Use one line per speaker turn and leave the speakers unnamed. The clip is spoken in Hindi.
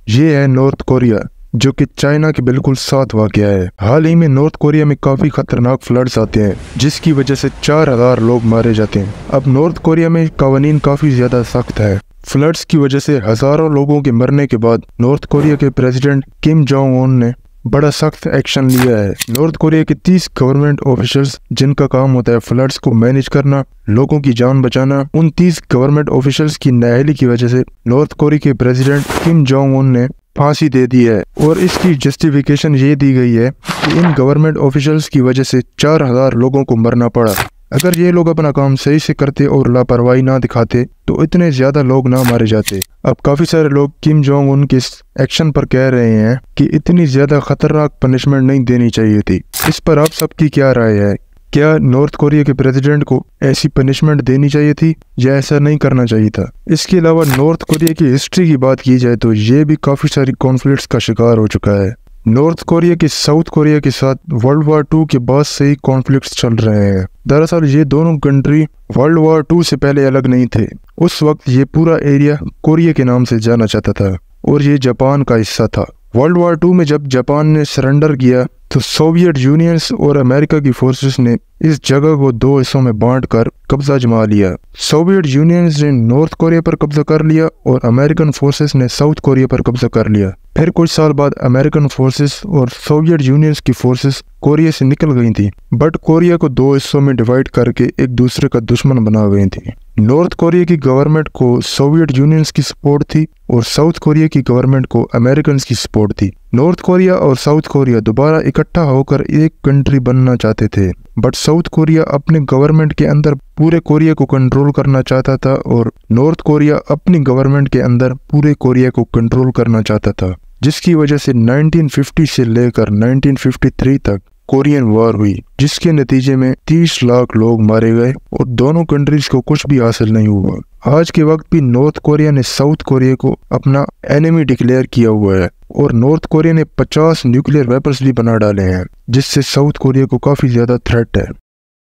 ये है नॉर्थ कोरिया, जो कि चाइना के बिल्कुल साथ वाक़या है। हाल ही में नॉर्थ कोरिया में काफ़ी खतरनाक फ्लड्स आते हैं, जिसकी वजह से 4000 लोग मारे जाते हैं। अब नॉर्थ कोरिया में कवानीन काफ़ी ज़्यादा सख्त है। फ्लड्स की वजह से हज़ारों लोगों के मरने के बाद नॉर्थ कोरिया के प्रेसिडेंट किम जोंग उन ने बड़ा सख्त एक्शन लिया है। नॉर्थ कोरिया के 30 गवर्नमेंट ऑफिशियल्स, जिनका काम होता है फ्लड्स को मैनेज करना, लोगों की जान बचाना, उन 30 गवर्नमेंट ऑफिशियल्स की नाअहली की वजह से नॉर्थ कोरिया के प्रेसिडेंट किम जोंग उन ने फांसी दे दी है। और इसकी जस्टिफिकेशन ये दी गई है कि इन गवर्नमेंट ऑफिशियल्स की वजह से 4000 लोगों को मरना पड़ा। अगर ये लोग अपना काम सही से करते और लापरवाही ना दिखाते तो इतने ज्यादा लोग ना मारे जाते। अब काफी सारे लोग किम जोंग उन के एक्शन पर कह रहे हैं कि इतनी ज्यादा खतरनाक पनिशमेंट नहीं देनी चाहिए थी। इस पर आप सबकी क्या राय है? क्या नॉर्थ कोरिया के प्रेसिडेंट को ऐसी पनिशमेंट देनी चाहिए थी या ऐसा नहीं करना चाहिए था? इसके अलावा नॉर्थ कोरिया की हिस्ट्री की बात की जाए तो ये भी काफी सारी कॉन्फ्लिक्ट्स का शिकार हो चुका है। नॉर्थ कोरिया के साउथ कोरिया के साथ वर्ल्ड वार 2 के बाद से ही कॉन्फ्लिक्ट्स चल रहे हैं। दरअसल ये दोनों कंट्री वर्ल्ड वार 2 से पहले अलग नहीं थे। उस वक्त ये पूरा एरिया कोरिया के नाम से जाना जाता था और ये जापान का हिस्सा था। वर्ल्ड वार 2 में जब जापान ने सरेंडर किया तो सोवियत यूनियंस और अमेरिका की फोर्सेस ने इस जगह को 2 हिस्सों में बांटकर कब्जा जमा लिया। सोवियत यूनियंस ने नॉर्थ कोरिया पर कब्जा कर लिया और अमेरिकन फोर्सेस ने साउथ कोरिया पर कब्जा कर लिया। फिर कुछ साल बाद अमेरिकन फोर्सेस और सोवियत यूनियंस की फोर्सेस कोरिया से निकल गई थी, बट कोरिया को 2 हिस्सों में डिवाइड करके एक दूसरे का दुश्मन बना गई थी। नॉर्थ कोरिया की गवर्नमेंट को सोवियत यूनियंस की सपोर्ट थी और साउथ कोरिया की गवर्नमेंट को अमेरिकन की सपोर्ट थी। नॉर्थ कोरिया और साउथ कोरिया दोबारा इकट्ठा होकर एक कंट्री बनना चाहते थे, बट साउथ कोरिया अपने गवर्नमेंट के अंदर पूरे कोरिया को कंट्रोल करना चाहता था और नॉर्थ कोरिया अपनी गवर्नमेंट के अंदर पूरे कोरिया को कंट्रोल करना चाहता था, जिसकी वजह से 1950 से लेकर 1953 तक कोरियन वॉर हुई, जिसके नतीजे में 30 लाख लोग मारे गए और दोनों कंट्रीज को कुछ भी हासिल नहीं हुआ। आज के वक्त भी नॉर्थ कोरिया ने साउथ कोरिया को अपना एनिमी डिक्लेयर किया हुआ है और नॉर्थ कोरिया ने 50 न्यूक्लियर वेपन्स भी बना डाले हैं, जिससे साउथ कोरिया को काफी ज्यादा थ्रेट है।